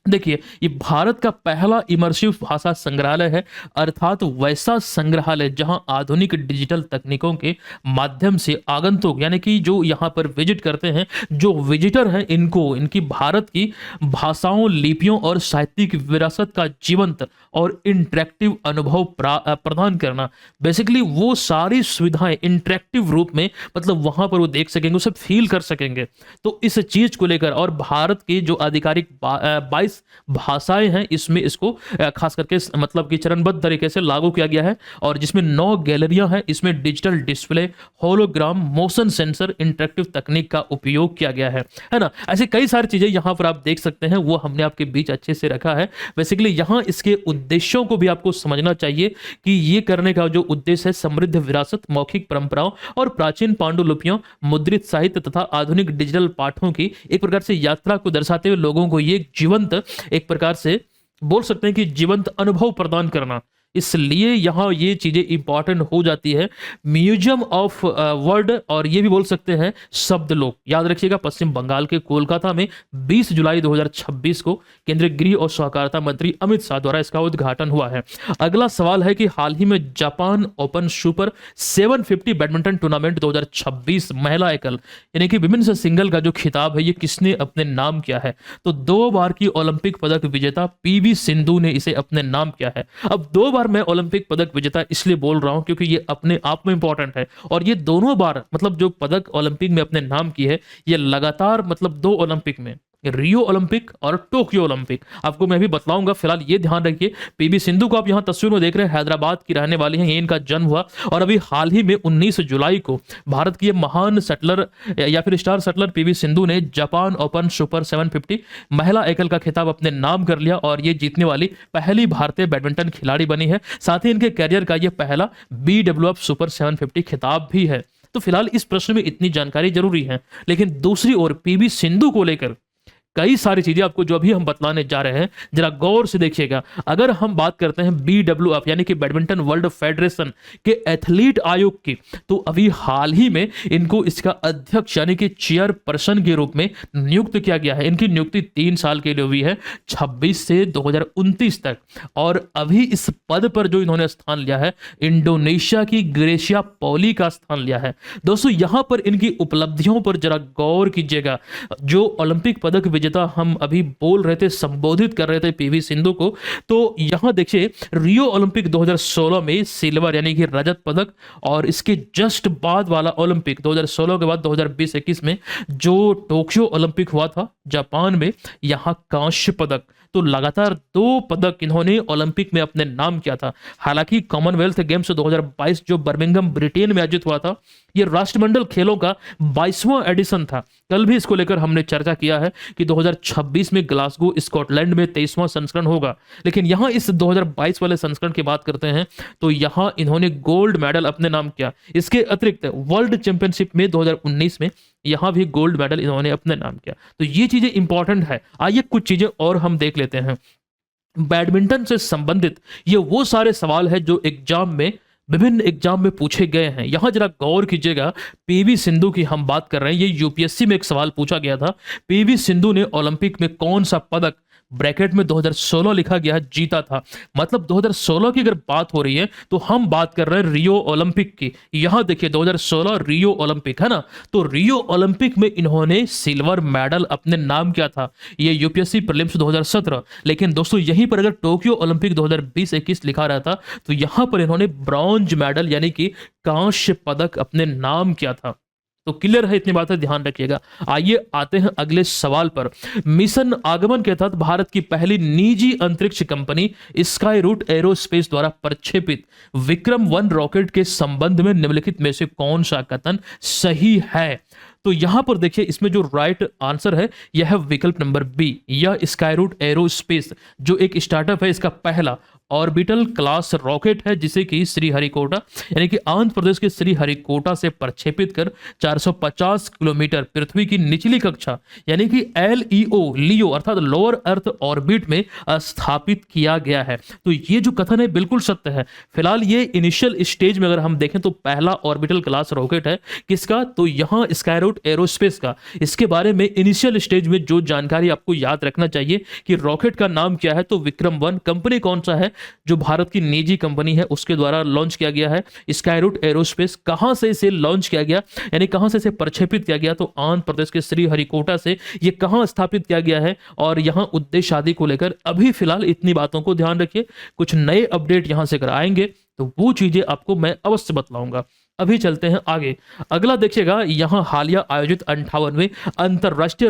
देखिए, ये भारत का पहला इमर्सिव भाषा संग्रहालय है, अर्थात वैसा संग्रहालय जहां आधुनिक डिजिटल तकनीकों के माध्यम से आगंतुक यानी कि जो यहाँ पर विजिट करते हैं, जो विजिटर हैं, इनको इनकी भारत की भाषाओं, लिपियों और साहित्यिक विरासत का जीवंत और इंटरेक्टिव अनुभव प्रदान करना। बेसिकली वो सारी सुविधाएं इंटरेक्टिव रूप में, मतलब वहां पर वो देख सकेंगे, उसे फील कर सकेंगे। तो इस चीज को लेकर और भारत की जो आधिकारिक 22 भाषाएं हैं, इसमें इसको खास करके मतलब कि चरणबद्ध तरीके से लागू किया गया है, और जिसमें 9 गैलरियां हैं। इसमें digital display, hologram, motion sensor, interactive तकनीक का उपयोग किया गया है ना। ऐसे कई सारी चीजें यहां पर आप देख सकते हैं, वो हमने आपके बीच अच्छे से रखा है। बेसिकली यहां इसके उद्देश्यों को भी आपको समझना चाहिए कि ये करने का जो उद्देश्य है, समृद्ध विरासत, मौखिक परंपराओं और प्राचीन पांडुलिपियों, मुद्रित साहित्य तथा आधुनिक डिजिटल पाठों की एक प्रकार से यात्रा को दर्शाते हुए लोगों को ये जीवंत, एक प्रकार से बोल सकते हैं कि जीवंत अनुभव प्रदान करना। इसलिए यहाँ ये चीजें इंपॉर्टेंट हो जाती है। म्यूजियम ऑफ वर्ल्ड, और ये भी बोल सकते हैं शब्द लोक, याद रखिएगा, पश्चिम बंगाल के कोलकाता में 20 जुलाई 2026 को केंद्रीय गृह और सहकारिता मंत्री अमित शाह द्वारा इसका उद्घाटन हुआ है। अगला सवाल है कि हाल ही में Japan open super 750 badminton tournament 2026 महिला एकल यानी कि विमेन्स सिंगल का जो खिताब है, ये किसने अपने नाम किया है? तो 2 बार की ओलंपिक पदक विजेता पीवी सिंधु ने इसे अपने नाम किया है। अब 2 बार मैं ओलंपिक पदक विजेता इसलिए बोल रहा हूं क्योंकि ये अपने आप में इंपॉर्टेंट है, और ये दोनों बार मतलब जो पदक ओलंपिक में अपने नाम की है, ये लगातार मतलब 2 ओलंपिक में, रियो ओलंपिक और टोक्यो ओलंपिक, आपको मैं भी बतलाऊंगा। फिलहाल ये ध्यान रखिए, पीवी सिंधु को आप यहां तस्वीर में देख रहे हैं, हैदराबाद की रहने वाली हैं, ये इनका जन्म हुआ, और अभी हाल ही में 19 जुलाई को भारत की महान शटलर या फिर स्टार शटलर पीवी सिंधु ने जापान ओपन सुपर 750 महिला एकल का खिताब अपने नाम कर लिया, और ये जीतने वाली पहली भारतीय बैडमिंटन खिलाड़ी बनी है। साथ ही इनके करियर का ये पहला BWF सुपर 750 खिताब भी है। तो फिलहाल इस प्रश्न में इतनी जानकारी जरूरी है, लेकिन दूसरी ओर पीवी सिंधु को लेकर कई सारी चीजें आपको जो अभी हम बतलाने जा रहे हैं, जरा गौर से देखिएगा। अगर हम बात करते हैं BWF यानी कि बैडमिंटन वर्ल्ड फेडरेशन के एथलीट आयोग की, तो अभी हाल ही में इनको इसका अध्यक्ष यानी कि चेयरपर्सन के रूप में नियुक्त किया गया है। इनकी नियुक्ति 3 साल के लिए हुई है, 26 से 2029 तक, और अभी इस पद पर जो इन्होंने स्थान लिया है, इंडोनेशिया की ग्रेशिया पॉली का स्थान लिया है। दोस्तों, यहां पर इनकी उपलब्धियों पर जरा गौर कीजिएगा। जो ओलंपिक पदक विजेता हम अभी बोल रहे थे, संबोधित कर रहे थे पीवी सिंधु को, तो यहां देखिए, रियो ओलंपिक 2016 में सिल्वर यानी कि रजत पदक, और इसके जस्ट बाद वाला ओलंपिक 2016 के बाद 2020-21 में जो टोक्यो ओलंपिक हुआ था जापान में, यहां कांस्य पदक। तो लगातार 2 पदक इन्होंने ओलंपिक में अपने नाम किया था। हालांकि कॉमनवेल्थ गेम्स 2022 जो बर्मिंघम ब्रिटेन में आयोजित हुआ था, ये राष्ट्रमंडल खेलों का 22वां एडिशन था। कल भी इसको लेकर हमने चर्चा किया है कि 2026 में ग्लासगो स्कॉटलैंड में 23वां संस्करण होगा, लेकिन यहां इस 2022 वाले संस्करण की बात करते हैं तो यहां इन्होंने गोल्ड मेडल अपने नाम किया। इसके अतिरिक्त वर्ल्ड चैंपियनशिप में 2019 में यहां भी गोल्ड मेडल इन्होंने अपने नाम किया। तो ये चीजें इंपॉर्टेंट है। आइए कुछ चीजें और हम देख लेते हैं। बैडमिंटन से संबंधित ये वो सारे सवाल है जो एग्जाम में, विभिन्न एग्जाम में पूछे गए हैं। यहां जरा गौर कीजिएगा, पीवी सिंधु की हम बात कर रहे हैं, ये यूपीएससी में एक सवाल पूछा गया था, पीवी सिंधु ने ओलंपिक में कौन सा पदक, ब्रैकेट में 2016 लिखा गया, जीता था। मतलब 2016 की अगर बात हो रही है तो हम बात कर रहे हैं रियो ओलंपिक की। यहां देखिए 2016 रियो ओलंपिक है ना, तो रियो ओलंपिक में इन्होंने सिल्वर मेडल अपने नाम किया था। ये यूपीएससी प्रीलिम्स 2017। लेकिन दोस्तों, यहीं पर अगर टोक्यो ओलंपिक 2020-21 लिखा रहता तो यहां पर इन्होंने ब्रॉन्ज मेडल यानी कि कांस्य पदक अपने नाम किया था। तो क्लियर है, इतनी बातें ध्यान रखिएगा। आइए आते हैं अगले सवाल पर। मिशन आगमन के तहत भारत की पहली निजी अंतरिक्ष कंपनी स्काई रूट एरोस्पेस द्वारा प्रक्षेपित विक्रम-1 रॉकेट के संबंध में निम्नलिखित में से कौन सा कथन सही है? तो यहां पर देखिए, इसमें जो राइट आंसर है यह है विकल्प नंबर बी। यह स्काई रूट एरोस्पेस जो एक स्टार्टअप है, इसका पहला ऑर्बिटल क्लास रॉकेट है जिसे कि श्रीहरिकोटा यानी कि आंध्र प्रदेश के श्रीहरिकोटा से प्रक्षेपित कर 450 किलोमीटर पृथ्वी की निचली कक्षा यानी कि LEO लियो अर्थात लोअर अर्थ ऑर्बिट में स्थापित किया गया है। तो ये जो कथन है बिल्कुल सत्य है। फिलहाल ये इनिशियल स्टेज में अगर हम देखें तो पहला ऑर्बिटल क्लास रॉकेट है किसका, तो यहाँ स्काईरूट एरोस्पेस का। इसके बारे में इनिशियल स्टेज में जो जानकारी आपको याद रखना चाहिए कि रॉकेट का नाम क्या है, तो विक्रम 1। कंपनी कौन सा है, जो भारत की निजी कंपनी है उसके द्वारा लॉन्च किया गया है। स्काईरूट एरोस्पेस कहां से इसे लॉन्च किया गया यानी कहां से इसे प्रक्षेपित किया गया, तो आंध्र प्रदेश के श्रीहरिकोटा से ये कहां स्थापित किया गया है और यहां उद्देश्य आदि को लेकर अभी फिलहाल इतनी बातों को ध्यान रखिए। कुछ नए अपडेट यहां से कराएंगे तो वो चीजें आपको मैं अवश्य बतलाऊंगा। अभी चलते हैं आगे। अगला देखिएगा, यहां हालिया आयोजित 58वें अंतर्राष्ट्रीय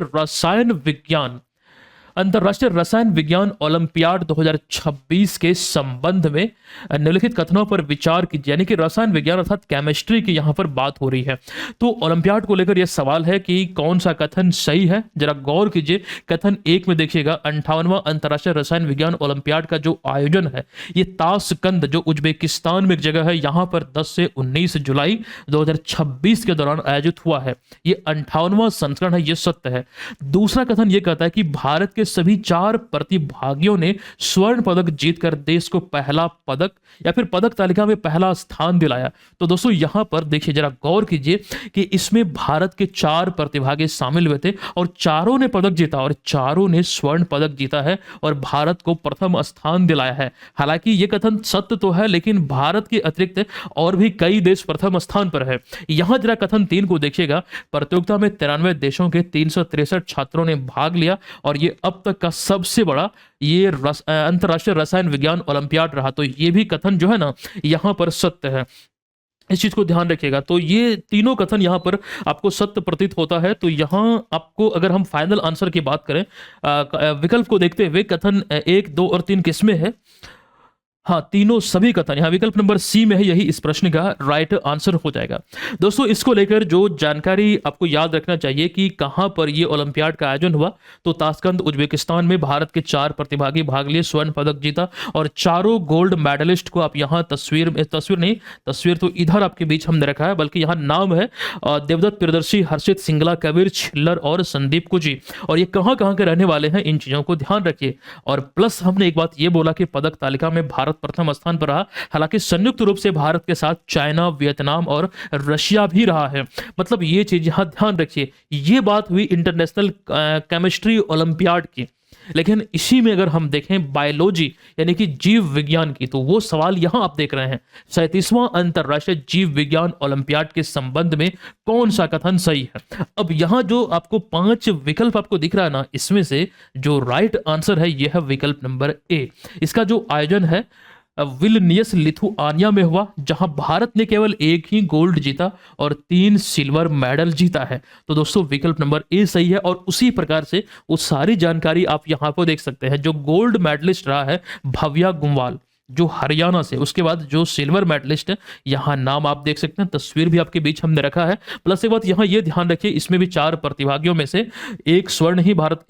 रसायन विज्ञान ओलंपियाड 2026 के संबंध में निम्नलिखित कथनों पर विचार कीजिए, यानी कि रसायन विज्ञान अर्थात केमिस्ट्री की यहां पर बात हो रही है। तो ओलंपियाड को लेकर यह सवाल है कि कौन सा कथन सही है, जरा गौर कीजिए। कथन 1 में देखिएगा, 58वां अंतर्राष्ट्रीय रसायन विज्ञान ओलंपियाड का जो आयोजन है ये ताशकंद जो उज्बेकिस्तान में एक जगह है, यहां पर 10 से 19 जुलाई 2026 के दौरान आयोजित हुआ है। ये 58वां संस्करण है, ये सत्य है। दूसरा कथन ये कहता है कि भारत के सभी 4 प्रतिभागियों ने स्वर्ण पदक जीतकर देश को पहला पदक या फिर पदक तालिका में पहला स्थान दिलाया। तो दोस्तों यहां पर देखिए, जरा गौर कीजिए कि इसमें भारत के 4 प्रतिभागी शामिल हुए थे और चारों ने पदक जीता और चारों ने स्वर्ण पदक जीता है और भारत को प्रथम स्थान दिलाया है। हालांककि यह कथन सत्य तो है, लेकिन भारत के अतिरिक्त और भी कई देश प्रथम स्थान पर है। यहां जरा कथन 3 को देखिएगा, प्रतियोगिता में 93 देशों के 363 छात्रों ने भाग लिया और ये अब तक का सबसे बड़ा ये अंतर्राष्ट्रीय रसायन विज्ञान ओलंपियाड रहा। तो ये भी कथन जो है ना यहां पर सत्य है, इस चीज को ध्यान रखिएगा। तो ये तीनों कथन यहां पर आपको सत्य प्रतीत होता है। तो यहां आपको अगर हम फाइनल आंसर की बात करें, विकल्प को देखते हुए कथन 1, 2 और 3 किसमें है, हाँ तीनों सभी कथन यहाँ विकल्प नंबर सी में है, यही इस प्रश्न का राइट आंसर हो जाएगा। दोस्तों इसको लेकर जो जानकारी आपको याद रखना चाहिए कि कहां पर ये ओलंपियाड का आयोजन हुआ, तो ताशकंद उज्बेकिस्तान में भारत के 4 प्रतिभागी भाग लिए, स्वर्ण पदक जीता और चारों गोल्ड मेडलिस्ट को आप यहाँ तस्वीर तो इधर आपके बीच हमने रखा है, बल्कि यहाँ नाम है देवदत्त प्रियदर्शी, हर्षित सिंगला, कबीर छिल्लर और संदीप कुजी। और ये कहाँ के रहने वाले हैं, इन चीजों को ध्यान रखिए। और प्लस हमने एक बात ये बोला कि पदक तालिका में भारत प्रथम स्थान पर रहा, हालांकि संयुक्त रूप से भारत के साथ चाइना, वियतनाम और रशिया भी रहा है। मतलब ये चीज यहां ध्यान रखिए। ये बात हुई इंटरनेशनल केमिस्ट्री ओलंपियाड की, लेकिन इसी में अगर हम देखें बायोलॉजी यानी कि जीव विज्ञान की, तो वो सवाल यहां आप देख रहे हैं 37वां अंतरराष्ट्रीय जीव विज्ञान ओलंपियाड के संबंध में कौन सा कथन सही है। अब यहां जो आपको 5 विकल्प आपको दिख रहा है ना, इसमें से जो राइट आंसर है यह है विकल्प नंबर ए। इसका जो आयोजन है विलनियस लिथुआनिया में हुआ, जहां भारत ने केवल 1 ही गोल्ड जीता और 3 सिल्वर मेडल जीता है। तो दोस्तों विकल्प नंबर ए सही है। और उसी प्रकार से वो सारी जानकारी आप यहां पर देख सकते हैं। जो गोल्ड मेडलिस्ट रहा है भव्या गुमवाल जो हरियाणा से, उसके बाद जो सिल्वर मेडलिस्ट है यहाँ नाम आप देख सकते हैं, तस्वीर भी आपके बीच हमने रखा है। प्लस एक बात यहाँ ये ध्यान रखिए, इसमें भी 4 प्रतिभागियों में से एक स्वर्ण भारत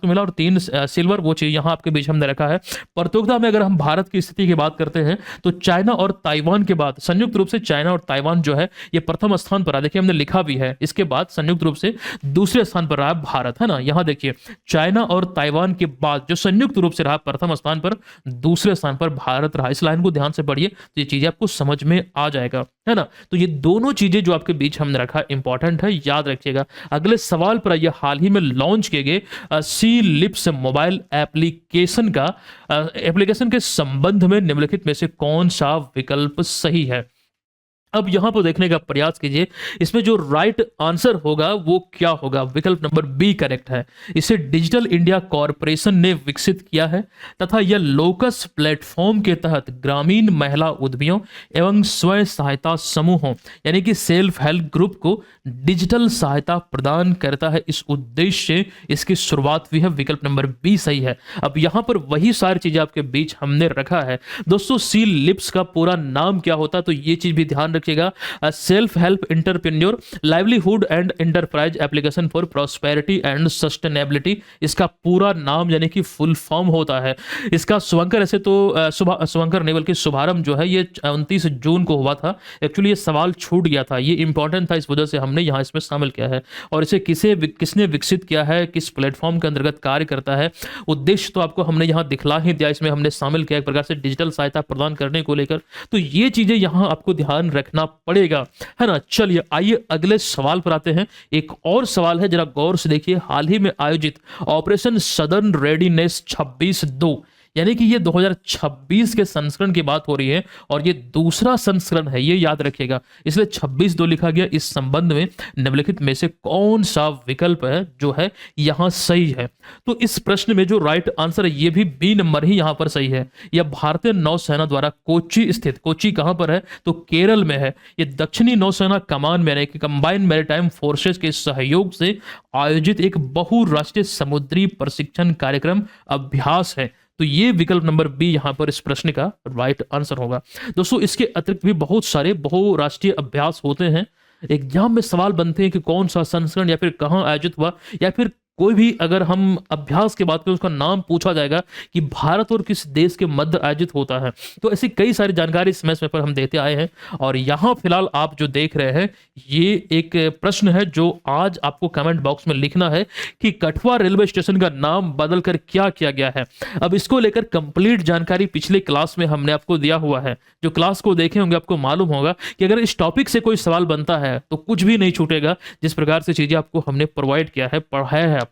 को मिला और 3 सिल्वर, वो चीज यहाँ आपके बीच हमने रखा है। प्रतियोगिता में अगर हम भारत की स्थिति की बात करते हैं तो चाइना और ताइवान के बाद संयुक्त रूप से चाइना और ताइवान जो है ये प्रथम स्थान पर रहा। देखिए हमने लिखा भी है, इसके बाद संयुक्त रूप से दूसरे स्थान पर रहा भारत, है ना। यहाँ देखिए चाइना और ताइवान के बाद जो संयुक्त रूप से रहा प्रथम स्थान पर, दूसरे स्थान पर भारत रहा। इस लाइन को ध्यान से पढ़िए तो ये चीजें आपको समझ में आ जाएगा, है ना। तो ये दोनों चीजें जो आपके बीच हमने रखा इंपॉर्टेंट है, याद रखिएगा। अगले सवाल पर आइए, हाल ही में लॉन्च किए गए सी लिप्स मोबाइल एप्लीकेशन के संबंध में निम्नलिखित में से कौन सा विकल्प सही है। अब यहां पर देखने का प्रयास कीजिए, इसमें जो राइट आंसर होगा वो क्या होगा। विकल्प नंबर बी करेक्ट है। इसे डिजिटल इंडिया कॉरपोरेशन ने विकसित किया है तथा यह लोकस प्लेटफॉर्म के तहत ग्रामीण महिला उद्यमियों एवं स्वयं सहायता समूहों यानी कि सेल्फ हेल्प ग्रुप को डिजिटल सहायता प्रदान करता है। इस उद्देश्य से इसकी शुरुआत हुई है। विकल्प नंबर बी सही है। अब यहां पर वही सारी चीजें आपके बीच हमने रखा है। दोस्तों सी लिप्स का पूरा नाम क्या होता है, तो ये चीज भी ध्यान रखिएगा, self help entrepreneur livelihood and enterprise application for prosperity and sustainability. इसका पूरा नाम यानी कि फुल फॉर्म होता है। इसका शुभंकर ऐसे तो शुभंकर नहीं बल्कि शुभारंभ जो है ये 29 जून को हुआ था। एक्चुअली ये सवाल छूट गया था, ये इंपॉर्टेंट था, इस वजह से हमने यहाँ इसमें शामिल किया है। और इसे किसने विकसित किया है, किस प्लेटफॉर्म के अंतर्गत कार्य करता है, उद्देश्य तो आपको हमने यहाँ दिखला ही दिया, इसमें हमने शामिल किया एक प्रकार से डिजिटल सहायता प्रदान करने को लेकर। तो ये चीजें यहाँ आपको ध्यान रखना पड़ेगा, है ना। चलिए आइए अगले सवाल पर आते हैं। एक और सवाल है, जरा गौर से देखिए। हाल ही में आयोजित ऑपरेशन सदर्न रेडीनेस 26/2 यानी कि ये 2026 के संस्करण की बात हो रही है और ये दूसरा संस्करण है, ये याद रखिएगा, इसलिए 26/2 लिखा गया। इस संबंध में निम्नलिखित में से कौन सा विकल्प है जो है यहां सही है? तो इस प्रश्न में जो राइट आंसर है ये भी बी नंबर ही यहां पर सही है। यह भारतीय नौसेना द्वारा कोच्चि स्थित, कोच्चि कहां पर है तो केरल में है, ये दक्षिणी नौसेना कमान में यानी कि कंबाइंड मैरीटाइम फोर्सेस के सहयोग से आयोजित एक बहुराष्ट्रीय समुद्री प्रशिक्षण कार्यक्रम अभ्यास है। तो ये विकल्प नंबर बी यहां पर इस प्रश्न का राइट आंसर होगा। दोस्तों इसके अतिरिक्त भी बहुत सारे बहुराष्ट्रीय अभ्यास होते हैं। एग्जाम में सवाल बनते हैं कि कौन सा संस्करण या फिर कहां आयोजित हुआ, या फिर कोई भी अगर हम अभ्यास की बात करें उसका नाम पूछा जाएगा कि भारत और किस देश के मध्य आयोजित होता है। तो ऐसी कई सारी जानकारी इस मैच पर हम देते आए हैं। और यहाँ फिलहाल आप जो देख रहे हैं ये एक प्रश्न है जो आज आपको कमेंट बॉक्स में लिखना है कि कठुआ रेलवे स्टेशन का नाम बदलकर क्या किया गया है। अब इसको लेकर कंप्लीट जानकारी पिछले क्लास में हमने आपको दिया हुआ है। जो क्लास को देखे होंगे आपको मालूम होगा कि अगर इस टॉपिक से कोई सवाल बनता है तो कुछ भी नहीं छूटेगा, जिस प्रकार से चीजें आपको हमने प्रोवाइड किया है, पढ़ाया है आपको।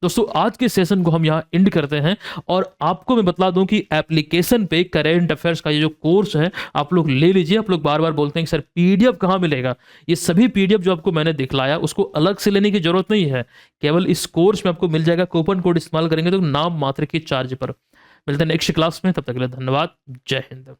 दोस्तों आज के सेशन को हम यहाँ एंड करते हैं और आपको मैं बता दूं कि एप्लीकेशन पे करेंट अफेयर्स का ये जो कोर्स है आप लोग ले लीजिए। आप लोग बार बार बोलते हैं कि सर पीडीएफ कहाँ मिलेगा, ये सभी पीडीएफ जो आपको मैंने दिखलाया उसको अलग से लेने की जरूरत नहीं है, केवल इस कोर्स में आपको मिल जाएगा। कूपन कोड इस्तेमाल करेंगे तो नाम मात्र के चार्ज पर। मिलते हैं नेक्स्ट क्लास में, तब तक के लिए धन्यवाद। जय हिंद।